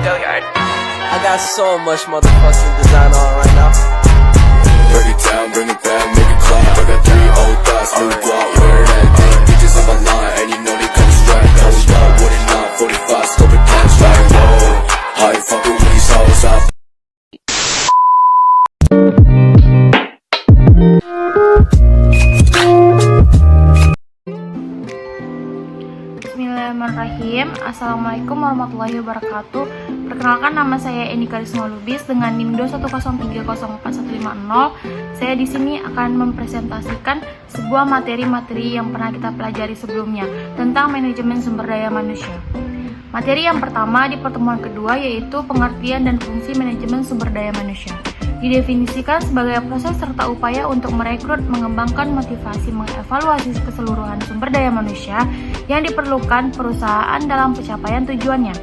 I got so much motherfucking design on right now. Break it down, bring it back, make it clap. I got 3 old thoughts, new guap, where that day. Bitches on my line, and you know they come straight. Hold up, what it not, 45, scope it down, straight. Whoa, how you fucking with these hoes up? Bismillahirrahmanirrahim. Assalamualaikum warahmatullahi wabarakatuh. Perkenalkan, nama saya Eni Karisma Lubis dengan NIM 210304150. Saya di sini akan mempresentasikan sebuah materi-materi yang pernah kita pelajari sebelumnya tentang manajemen sumber daya manusia. Materi yang pertama di pertemuan kedua yaitu pengertian dan fungsi manajemen sumber daya manusia. Didefinisikan sebagai proses serta upaya untuk merekrut, mengembangkan, motivasi, mengevaluasi keseluruhan sumber daya manusia yang diperlukan perusahaan dalam pencapaian tujuannya.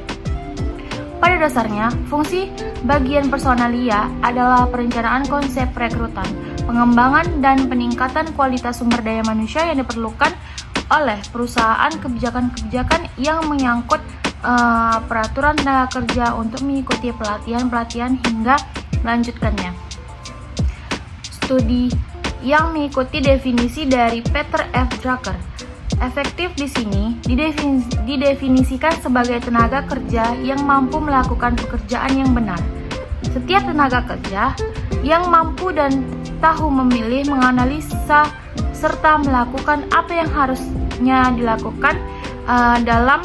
Pada dasarnya, fungsi bagian personalia adalah perencanaan konsep rekrutan, pengembangan dan peningkatan kualitas sumber daya manusia yang diperlukan oleh perusahaan, kebijakan-kebijakan yang menyangkut peraturan tenaga kerja untuk mengikuti pelatihan-pelatihan hingga melanjutkannya. Studi yang mengikuti definisi dari Peter F. Drucker. Efektif di sini didefinisikan sebagai tenaga kerja yang mampu melakukan pekerjaan yang benar. Setiap tenaga kerja yang mampu dan tahu memilih, menganalisa, serta melakukan apa yang harusnya dilakukan dalam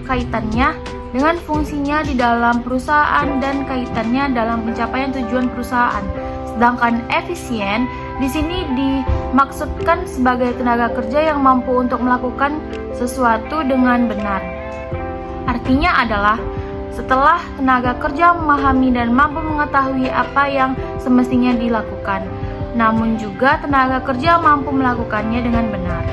kaitannya dengan fungsinya di dalam perusahaan dan kaitannya dalam pencapaian tujuan perusahaan. Sedangkan efisien di sini dimaksudkan sebagai tenaga kerja yang mampu untuk melakukan sesuatu dengan benar. Artinya adalah setelah tenaga kerja memahami dan mampu mengetahui apa yang semestinya dilakukan, namun juga tenaga kerja mampu melakukannya dengan benar.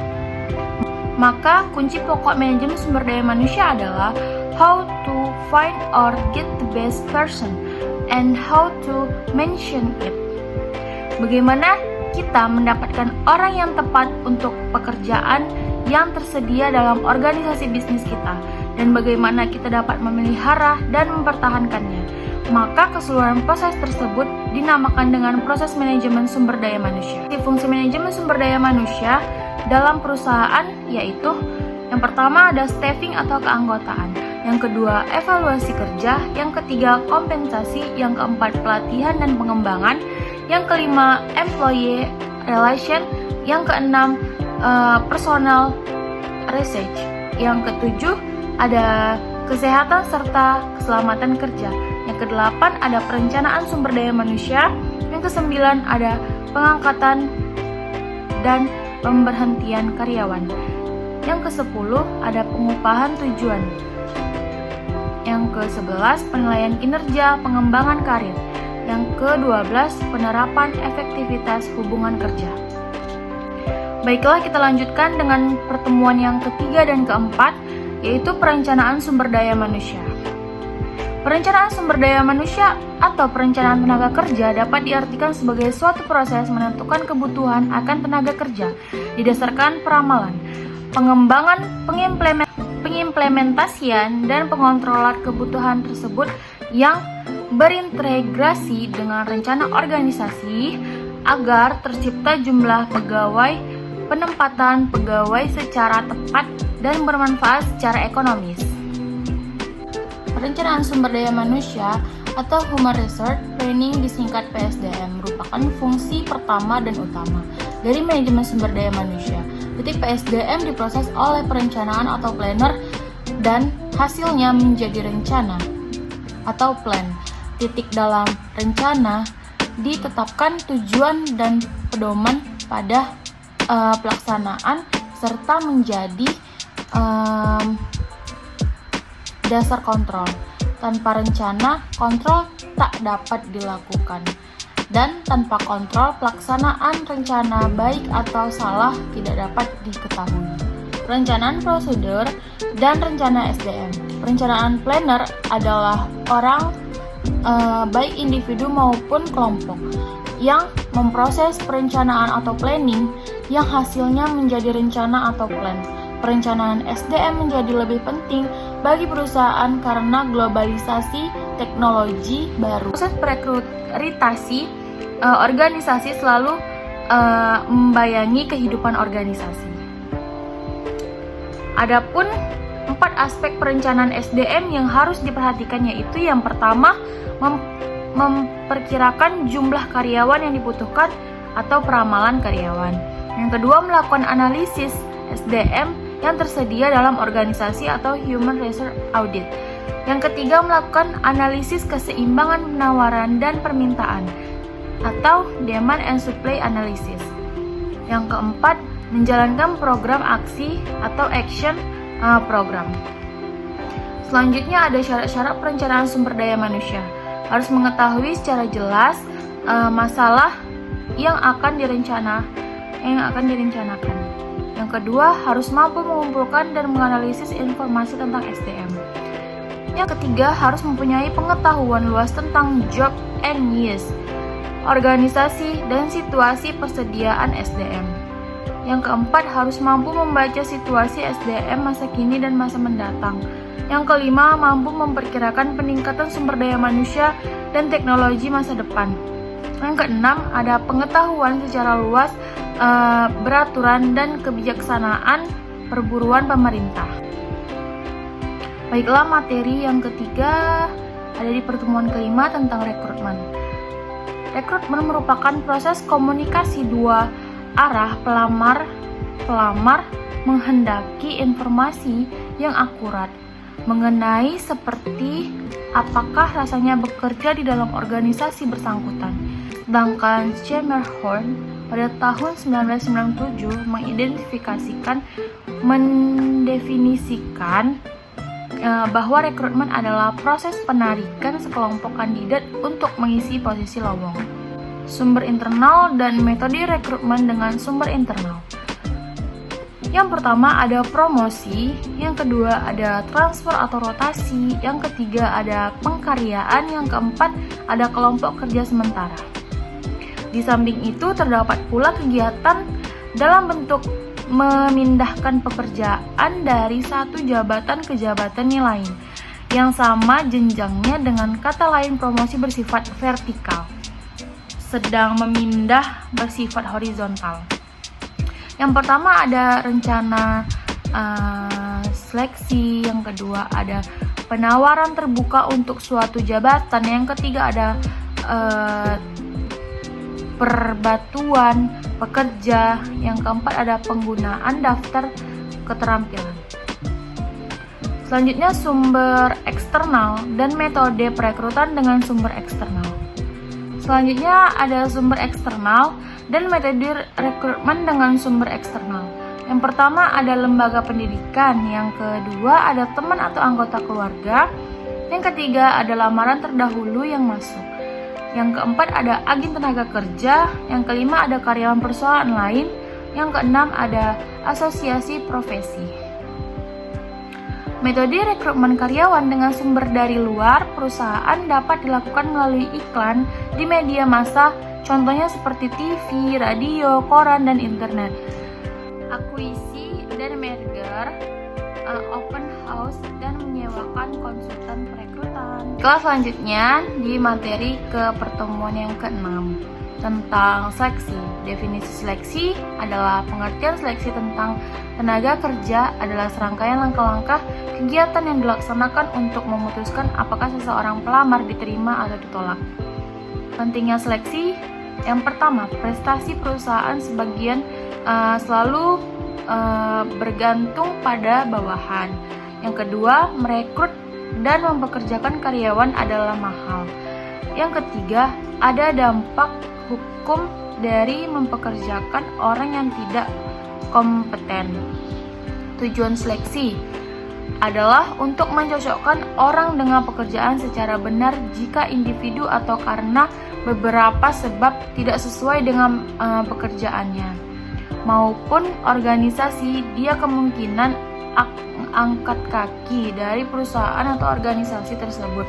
Maka kunci pokok manajemen sumber daya manusia adalah how to find or get the best person and how to mention it. Bagaimana kita mendapatkan orang yang tepat untuk pekerjaan yang tersedia dalam organisasi bisnis kita, dan bagaimana kita dapat memelihara dan mempertahankannya. Maka keseluruhan proses tersebut dinamakan dengan proses manajemen sumber daya manusia. Fungsi manajemen sumber daya manusia dalam perusahaan yaitu yang pertama ada staffing atau keanggotaan, yang kedua evaluasi kerja, yang ketiga kompensasi, yang keempat pelatihan dan pengembangan, yang kelima employee relation, yang keenam personal research, yang ketujuh ada kesehatan serta keselamatan kerja, yang kedelapan ada perencanaan sumber daya manusia, yang kesembilan ada pengangkatan dan pemberhentian karyawan, yang ke-10 ada pengupahan tujuan, yang ke-11 penilaian kinerja, pengembangan karir, yang ke-12 penerapan efektivitas hubungan kerja. Baiklah, kita lanjutkan dengan pertemuan yang ketiga dan keempat, yaitu perencanaan sumber daya manusia. Perencanaan sumber daya manusia atau perencanaan tenaga kerja dapat diartikan sebagai suatu proses menentukan kebutuhan akan tenaga kerja didasarkan peramalan, pengembangan, pengimplementasian, dan pengontrolan kebutuhan tersebut yang berintegrasi dengan rencana organisasi agar tercipta jumlah pegawai, penempatan pegawai secara tepat dan bermanfaat secara ekonomis. Perencanaan sumber daya manusia atau Human Resource Planning disingkat PSDM merupakan fungsi pertama dan utama dari manajemen sumber daya manusia. PSDM diproses oleh perencanaan atau planner dan hasilnya menjadi rencana atau plan. Dalam rencana ditetapkan tujuan dan pedoman pada pelaksanaan serta menjadi dasar kontrol. Tanpa rencana, kontrol tak dapat dilakukan. Dan tanpa kontrol, pelaksanaan rencana baik atau salah tidak dapat diketahui. Perencanaan prosedur dan rencana SDM. Perencanaan planner adalah orang, baik individu maupun kelompok, yang memproses perencanaan atau planning yang hasilnya menjadi rencana atau plan. Perencanaan SDM menjadi lebih penting bagi perusahaan karena globalisasi teknologi baru. Proses perekrutasi organisasi selalu membayangi kehidupan organisasi. Adapun 4 aspek perencanaan SDM yang harus diperhatikan yaitu yang pertama, memperkirakan jumlah karyawan yang dibutuhkan atau peramalan karyawan. Yang kedua, melakukan analisis SDM yang tersedia dalam organisasi atau Human Resource Audit. Yang ketiga, melakukan analisis keseimbangan penawaran dan permintaan atau Demand and Supply Analysis. Yang keempat, menjalankan program aksi atau action program. Selanjutnya ada syarat-syarat perencanaan sumber daya manusia. Harus mengetahui secara jelas masalah yang akan direncanakan. Yang kedua, harus mampu mengumpulkan dan menganalisis informasi tentang SDM. Yang ketiga, harus mempunyai pengetahuan luas tentang job and needs, organisasi dan situasi persediaan SDM. Yang keempat, harus mampu membaca situasi SDM masa kini dan masa mendatang. Yang kelima, mampu memperkirakan peningkatan sumber daya manusia dan teknologi masa depan. Yang keenam, ada pengetahuan secara luas beraturan dan kebijaksanaan perburuan pemerintah. Baiklah, materi yang ketiga ada di pertemuan kelima tentang rekrutmen. Rekrutmen merupakan proses komunikasi dua arah pelamar menghendaki informasi yang akurat mengenai seperti apakah rasanya bekerja di dalam organisasi bersangkutan. Sedangkan Schermerhorn pada tahun 1997 mendefinisikan bahwa rekrutmen adalah proses penarikan sekelompok kandidat untuk mengisi posisi lowongan. Sumber internal dan metode rekrutmen dengan sumber internal. Yang pertama ada promosi, yang kedua ada transfer atau rotasi, yang ketiga ada pengkaryaan, yang keempat ada kelompok kerja sementara. Di samping itu terdapat pula kegiatan dalam bentuk memindahkan pekerjaan dari satu jabatan ke jabatan yang lain yang sama jenjangnya, dengan kata lain promosi bersifat vertikal, sedang memindah bersifat horizontal. Yang pertama ada rencana seleksi, yang kedua ada penawaran terbuka untuk suatu jabatan, yang ketiga ada perbatuan pekerja, yang keempat ada penggunaan daftar keterampilan. Selanjutnya sumber eksternal dan metode perekrutan dengan sumber eksternal. Selanjutnya ada sumber eksternal dan metode rekrutmen dengan sumber eksternal. Yang pertama ada lembaga pendidikan, yang kedua ada teman atau anggota keluarga, yang ketiga ada lamaran terdahulu yang masuk. Yang keempat ada agen tenaga kerja, yang kelima ada karyawan perusahaan lain, yang keenam ada asosiasi profesi. Metode rekrutmen karyawan dengan sumber dari luar perusahaan dapat dilakukan melalui iklan di media massa, contohnya seperti TV, radio, koran, dan internet. Akuisisi dan merger, open house, dan menyewakan konsultan perekrutan. Kelas selanjutnya di materi ke pertemuan yang ke-6 tentang seleksi. Definisi seleksi adalah pengertian seleksi tentang tenaga kerja adalah serangkaian langkah-langkah kegiatan yang dilaksanakan untuk memutuskan apakah seseorang pelamar diterima atau ditolak. Pentingnya seleksi, yang pertama, prestasi perusahaan sebagian selalu bergantung pada bawahan. Yang kedua, merekrut dan mempekerjakan karyawan adalah mahal. Yang ketiga, ada dampak hukum dari mempekerjakan orang yang tidak kompeten. Tujuan seleksi adalah untuk mencocokkan orang dengan pekerjaan secara benar jika individu atau karena beberapa sebab tidak sesuai dengan pekerjaannya, maupun organisasi dia kemungkinan angkat kaki dari perusahaan atau organisasi tersebut.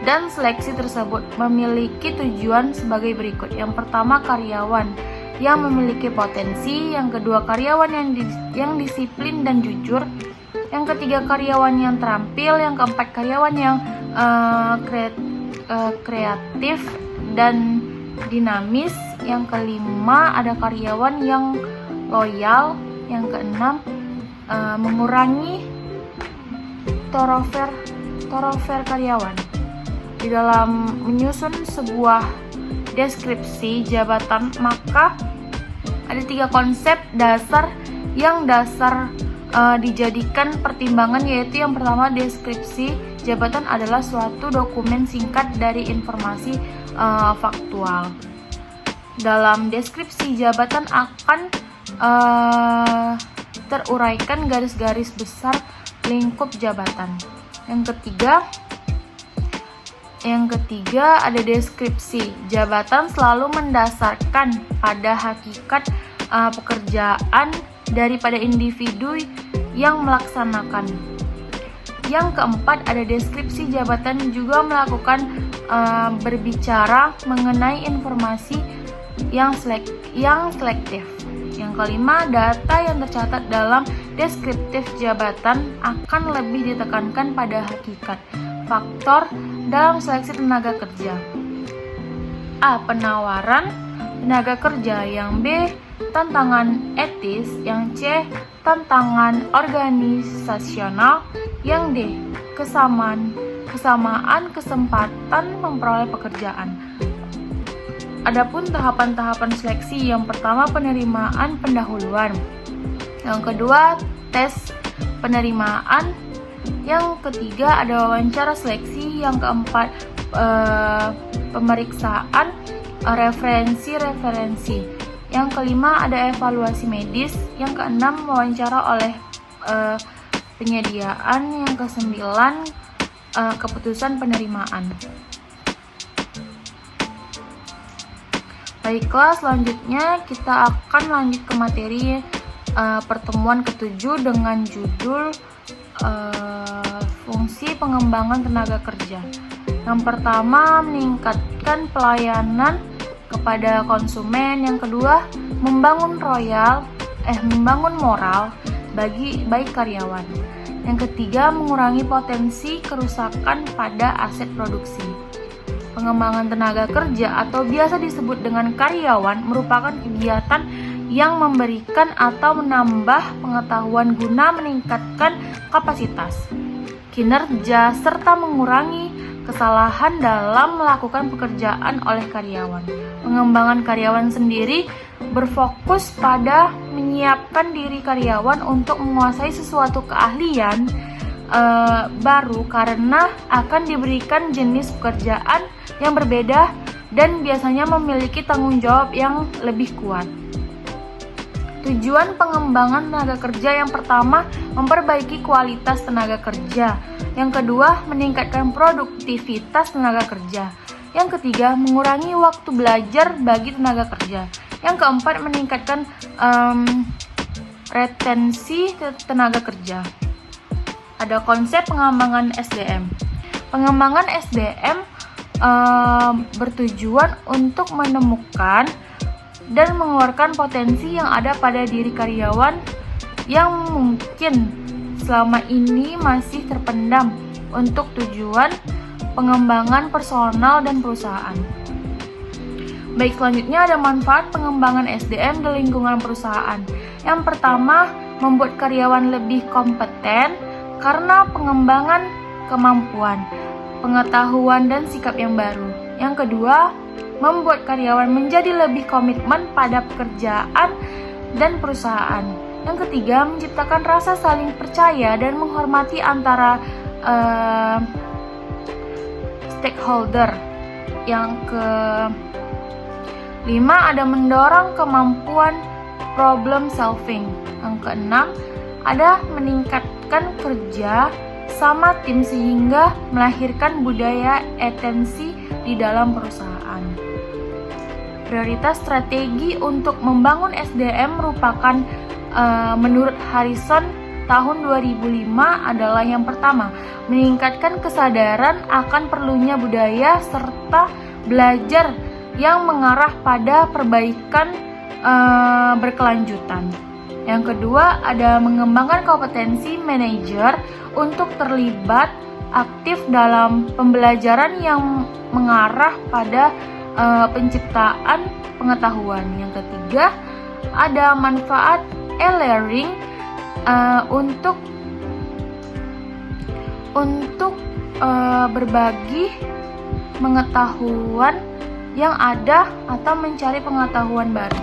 Dan seleksi tersebut memiliki tujuan sebagai berikut. Yang pertama, karyawan yang memiliki potensi. Yang kedua, karyawan yang disiplin dan jujur. Yang ketiga, karyawan yang terampil. Yang keempat, karyawan yang kreatif dan dinamis. Yang kelima, ada karyawan yang loyal. Yang keenam, mengurangi turnover karyawan. Di dalam menyusun sebuah deskripsi jabatan, maka ada 3 konsep dasar yang dijadikan pertimbangan, yaitu yang pertama, deskripsi jabatan adalah suatu dokumen singkat dari informasi faktual. Dalam deskripsi jabatan akan teruraikan garis-garis besar lingkup jabatan. Yang ketiga ada deskripsi jabatan selalu mendasarkan pada hakikat pekerjaan daripada individu yang melaksanakan. Yang keempat, ada deskripsi jabatan juga melakukan berbicara mengenai informasi yang selektif. Yang kelima, data yang tercatat dalam deskriptif jabatan akan lebih ditekankan pada hakikat faktor dalam seleksi tenaga kerja. A. Penawaran tenaga kerja. Yang B. Tantangan etis. Yang C. Tantangan organisasional. Yang D. Kesamaan kesempatan memperoleh pekerjaan. Adapun tahapan-tahapan seleksi, yang pertama, penerimaan pendahuluan. Yang kedua, tes penerimaan. Yang ketiga, ada wawancara seleksi. Yang keempat, pemeriksaan referensi. Yang kelima, ada evaluasi medis. Yang keenam, wawancara oleh penyediaan. Yang kesembilan, keputusan penerimaan. Baiklah, selanjutnya kita akan lanjut ke materi pertemuan ke-7 dengan judul fungsi pengembangan tenaga kerja. Yang pertama, meningkatkan pelayanan kepada konsumen. Yang kedua, membangun moral bagi baik karyawan. Yang ketiga, mengurangi potensi kerusakan pada aset produksi. Pengembangan tenaga kerja atau biasa disebut dengan karyawan merupakan kegiatan yang memberikan atau menambah pengetahuan guna meningkatkan kapasitas, kinerja, serta mengurangi kesalahan dalam melakukan pekerjaan oleh karyawan. Pengembangan karyawan sendiri berfokus pada menyiapkan diri karyawan untuk menguasai sesuatu keahlian baru karena akan diberikan jenis pekerjaan yang berbeda dan biasanya memiliki tanggung jawab yang lebih kuat. Tujuan pengembangan tenaga kerja, yang pertama, memperbaiki kualitas tenaga kerja. Yang kedua, meningkatkan produktivitas tenaga kerja. Yang ketiga, mengurangi waktu belajar bagi tenaga kerja. Yang keempat, meningkatkan retensi tenaga kerja. Ada konsep pengembangan SDM. Pengembangan SDM bertujuan untuk menemukan dan mengeluarkan potensi yang ada pada diri karyawan yang mungkin selama ini masih terpendam untuk tujuan pengembangan personal dan perusahaan. Baik, selanjutnya ada manfaat pengembangan SDM di lingkungan perusahaan. Yang pertama, membuat karyawan lebih kompeten karena pengembangan kemampuan, pengetahuan, dan sikap yang baru. Yang kedua, membuat karyawan menjadi lebih komitmen pada pekerjaan dan perusahaan. Yang ketiga, menciptakan rasa saling percaya dan menghormati antara stakeholder. Yang kelima, ada mendorong kemampuan problem solving. Yang keenam, ada meningkatkan kerja sama tim sehingga melahirkan budaya atensi di dalam perusahaan. Prioritas strategi untuk membangun SDM merupakan menurut Harrison tahun 2005 adalah yang pertama, meningkatkan kesadaran akan perlunya budaya serta belajar yang mengarah pada perbaikan berkelanjutan. Yang kedua, ada mengembangkan kompetensi manajer untuk terlibat aktif dalam pembelajaran yang mengarah pada penciptaan pengetahuan. Yang ketiga, ada manfaat e-learning untuk berbagi pengetahuan yang ada atau mencari pengetahuan baru.